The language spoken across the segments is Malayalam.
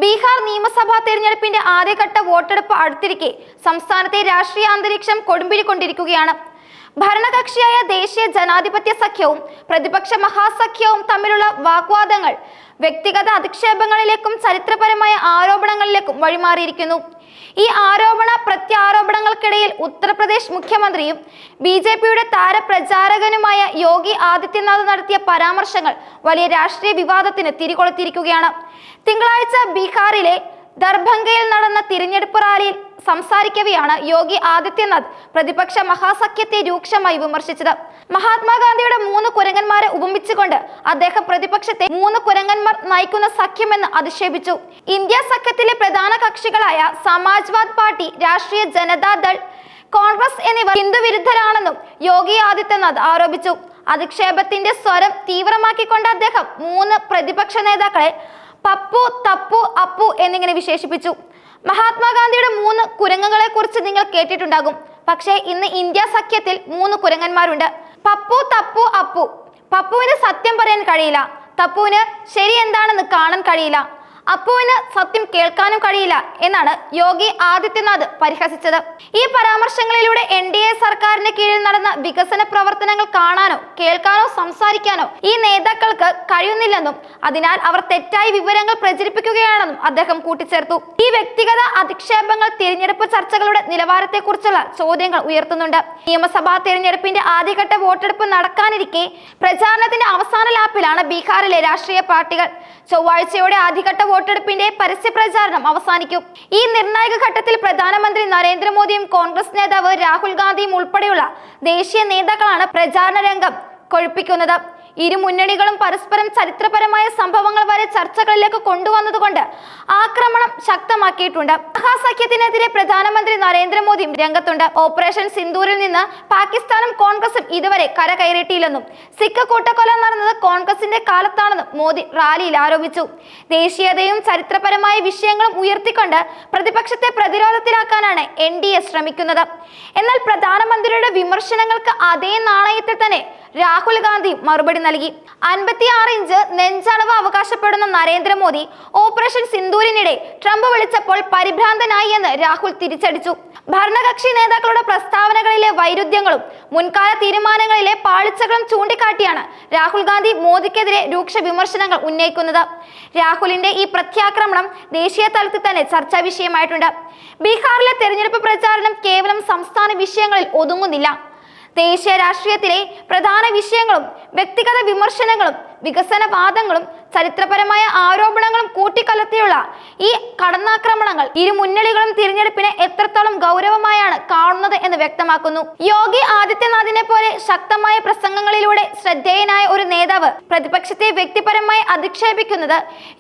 ബീഹാർ നിയമസഭാ തെരഞ്ഞെടുപ്പിന്റെ ആദ്യഘട്ട വോട്ടെടുപ്പ് അടുത്തിരിക്കെ സംസ്ഥാനത്തെ രാഷ്ട്രീയ അന്തരീക്ഷം കൊടുമ്പിരിക്കൊണ്ടിരിക്കുകയാണ്. ഭരണകക്ഷിയായ ദേശീയ ജനാധിപത്യ സഖ്യവും പ്രതിപക്ഷ മഹാസഖ്യവും തമ്മിലുള്ള വാഗ്വാദങ്ങൾ വ്യക്തിഗത അധിക്ഷേപങ്ങളിലേക്കും ചരിത്രപരമായ ആരോപണങ്ങളിലേക്കും വഴിമാറിയിരിക്കുന്നു. ഈ ആരോപണ പ്രത്യാരോപണങ്ങൾക്കിടയിൽ ഉത്തർപ്രദേശ് മുഖ്യമന്ത്രിയും BJPയുടെ താരപ്രചാരകനുമായ യോഗി ആദിത്യനാഥ് നടത്തിയ പരാമർശങ്ങൾ വലിയ രാഷ്ട്രീയ വിവാദത്തിന് തിരികൊളുത്തിയിരിക്കുകയാണ്. തിങ്കളാഴ്ച ബീഹാറിലെ ദർഭംഗയിൽ നടന്ന തിരഞ്ഞെടുപ്പ് റാലിയിൽ സംസാരിക്കവെയാണ് യോഗി ആദിത്യനാഥ് പ്രതിപക്ഷ മഹാസഖ്യത്തെ രൂക്ഷമായി വിമർശിച്ചത്. മഹാത്മാഗാന്ധിയുടെ 3 കുരങ്ങന്മാരെ ഉപമിച്ചുകൊണ്ട് അദ്ദേഹം പ്രതിപക്ഷത്തെ 3 കുരങ്ങന്മാർ നയിക്കുന്ന സഖ്യമെന്ന് അധിക്ഷേപിച്ചു. ഇന്ത്യ സഖ്യത്തിലെ പ്രധാന കക്ഷികളായ സമാജ്വാദ് പാർട്ടി, രാഷ്ട്രീയ ജനതാദൾ, കോൺഗ്രസ് എന്നിവർ ഹിന്ദുവിരുദ്ധരാണെന്നും യോഗി ആദിത്യനാഥ് ആരോപിച്ചു. അധിക്ഷേപത്തിന്റെ സ്വരം തീവ്രമാക്കിക്കൊണ്ട് അദ്ദേഹം 3 പ്രതിപക്ഷ നേതാക്കളെ പപ്പു, തപ്പു, അപ്പു എന്നിങ്ങനെ വിശേഷിപ്പിച്ചു. മഹാത്മാഗാന്ധിയുടെ 3 കുരങ്ങുകളെ കുറിച്ച് നിങ്ങൾ കേട്ടിട്ടുണ്ടാകും. പക്ഷേ ഇന്ന് ഇന്ത്യ സഖ്യത്തിൽ 3 കുരങ്ങന്മാരുണ്ട്: പപ്പു, തപ്പു, അപ്പു. പപ്പുവിന് സത്യം പറയാൻ കഴിയില്ല, തപ്പുവിന് ശരി എന്താണെന്ന് കാണാൻ കഴിയില്ല, അപ്പുവിന് സത്യം കേൾക്കാനും കഴിയില്ല എന്നാണ് യോഗി ആദിത്യനാഥ് പരിഹസിച്ചത്. ഈ പരാമർശങ്ങളിലൂടെ NDA സർക്കാരിന് കീഴിൽ നടന്ന വികസന പ്രവർത്തനങ്ങൾ കാണാനോ കേൾക്കാനോ സംസാരിക്കാനോ ഈ നേതാക്കൾക്ക് കഴിയുന്നില്ലെന്നും അതിനാൽ അവർ തെറ്റായ വിവരങ്ങൾ പ്രചരിപ്പിക്കുകയാണെന്നും അദ്ദേഹം കൂട്ടിച്ചേർത്തു. ഈ വ്യക്തിഗത അധിക്ഷേപങ്ങൾ തിരഞ്ഞെടുപ്പ് ചർച്ചകളുടെ നിലവാരത്തെക്കുറിച്ചുള്ള ചോദ്യങ്ങൾ ഉയർത്തുന്നുണ്ട്. നിയമസഭാ തിരഞ്ഞെടുപ്പിന്റെ ആദ്യഘട്ട വോട്ടെടുപ്പ് നടക്കാനിരിക്കെ പ്രചാരണത്തിന്റെ അവസാന ലാപ്പിലാണ് ബീഹാറിലെ രാഷ്ട്രീയ പാർട്ടികൾ. ചൊവ്വാഴ്ചയോടെ ആദ്യഘട്ട വോട്ടെടുപ്പിന്റെ പരസ്യ പ്രചാരണം അവസാനിക്കും. ഈ നിർണായക ഘട്ടത്തിൽ പ്രധാനമന്ത്രി നരേന്ദ്രമോദിയും കോൺഗ്രസ് നേതാവ് രാഹുൽ ഗാന്ധിയും ഉൾപ്പെടെയുള്ള ദേശീയ നേതാക്കളാണ് പ്രചാരണ രംഗം കൊഴുപ്പിക്കുന്നത്. ഇരു മുന്നണികളും പരസ്പരം ചരിത്രപരമായ സംഭവങ്ങൾ വരെ ചർച്ചകളിലേക്ക് കൊണ്ടുവന്നതുകൊണ്ട് ആക്രമണം ശക്തമാക്കിയിട്ടുണ്ട്. മഹാസഖ്യത്തിനെതിരെ പ്രധാനമന്ത്രി നരേന്ദ്രമോദിയും രംഗത്തുണ്ട്. ഓപ്പറേഷൻ സിന്ദൂരിൽ നിന്ന് പാകിസ്ഥാനും കോൺഗ്രസും ഇതുവരെ കരകയറിയിട്ടില്ലെന്നും സിഖ് കൂട്ടക്കൊല നടന്നത് കോൺഗ്രസിന്റെ കാലത്താണെന്നും മോദി റാലിയിൽ ആരോപിച്ചു. ദേശീയതയും ചരിത്രപരമായ വിഷയങ്ങളും ഉയർത്തിക്കൊണ്ട് പ്രതിപക്ഷത്തെ പ്രതിരോധത്തിലാക്കാനാണ് NDA ശ്രമിക്കുന്നത്. എന്നാൽ പ്രധാനമന്ത്രിയുടെ വിമർശനങ്ങൾക്ക് അതേ നാണയത്തിൽ തന്നെ രാഹുൽ ഗാന്ധി മറുപടി നൽകി. 56 ഇഞ്ച് നെഞ്ചളവ് അവകാശപ്പെടുന്ന നരേന്ദ്രമോദി ഓപ്പറേഷൻ സിന്ദൂരിനിടെ ട്രംപ് വിളിച്ചപ്പോൾ പരിഭ്രാന്തനായി എന്ന് രാഹുൽ തിരിച്ചടിച്ചു. ഭരണകക്ഷി നേതാക്കളുടെ പ്രസ്താവനകളിലെ വൈരുദ്ധ്യങ്ങളും മുൻകാല തീരുമാനങ്ങളിലെ പാളിച്ചകളും ചൂണ്ടിക്കാട്ടിയാണ് രാഹുൽ ഗാന്ധി മോദിക്കെതിരെ രൂക്ഷ വിമർശനങ്ങൾ ഉന്നയിക്കുന്നത്. രാഹുലിന്റെ ഈ പ്രത്യാക്രമണം ദേശീയ തലത്തിൽ തന്നെ ചർച്ചാ വിഷയമായിട്ടുണ്ട്. ബീഹാറിലെ തെരഞ്ഞെടുപ്പ് പ്രചാരണം കേവലം സംസ്ഥാന വിഷയങ്ങളിൽ ഒതുങ്ങുന്നില്ല. ദേശീയ രാഷ്ട്രീയത്തിലെ പ്രധാന വിഷയങ്ങളും വ്യക്തിഗത വിമർശനങ്ങളും വികസനവാദങ്ങളും ചരിത്രപരമായ ആരോപണങ്ങളും കൂട്ടിക്കലർത്തിയുള്ള ഈ കടന്നാക്രമണങ്ങൾ ഇരു മുന്നണികളും തിരഞ്ഞെടുപ്പിനെ എത്രത്തോളം ഗൗരവമായാണ് കാണുന്നത് എന്ന് വ്യക്തമാക്കുന്നു. യോഗി ആദിത്യനാഥിനെ പോലെ ശക്തമായ പ്രസംഗങ്ങളിലൂടെ ശ്രദ്ധേയനായ ഒരു നേതാവ് പ്രതിപക്ഷത്തെ വ്യക്തിപരമായി അധിക്ഷേപിക്കുന്നത്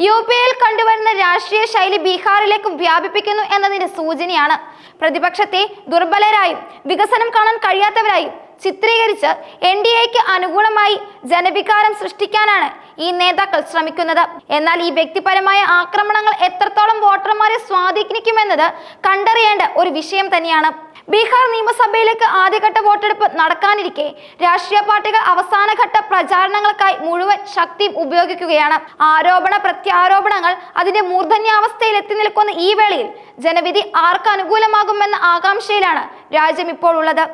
UPയിൽ കണ്ടുവരുന്ന രാഷ്ട്രീയ ശൈലി ബീഹാറിലേക്കും വ്യാപിപ്പിക്കുന്നു എന്നതിന്റെ സൂചനയാണ്. പ്രതിപക്ഷത്തെ ദുർബലരായും വികസനം കാണാൻ കഴിയാത്തവരായും ചിത്രീകരിച്ച് NDAക്ക് അനുകൂലമായി ജനവികാരം സൃഷ്ടിക്കാനാണ് ഈ നേതാക്കൾ ശ്രമിക്കുന്നത്. എന്നാൽ ഈ വ്യക്തിപരമായ ആക്രമണങ്ങൾ എത്രത്തോളം വോട്ടർമാരെ സ്വാധീനിക്കുമെന്നത് കണ്ടറിയേണ്ട ഒരു വിഷയം തന്നെയാണ്. ബീഹാർ നിയമസഭയിലേക്ക് ആദ്യഘട്ട വോട്ടെടുപ്പ് നടക്കാനിരിക്കെ രാഷ്ട്രീയ പാർട്ടികൾ അവസാനഘട്ട പ്രചാരണങ്ങൾക്കായി മുഴുവൻ ശക്തിയും ഉപയോഗിക്കുകയാണ്. ആരോപണ പ്രത്യാരോപണങ്ങൾ അതിന്റെ മൂർധന്യാവസ്ഥയിൽ എത്തി നിൽക്കുന്ന ഈ വേളയിൽ ജനവിധി ആർക്ക് അനുകൂലമാകുമെന്ന ആകാംക്ഷയിലാണ് രാജ്യം ഇപ്പോൾ ഉള്ളത്.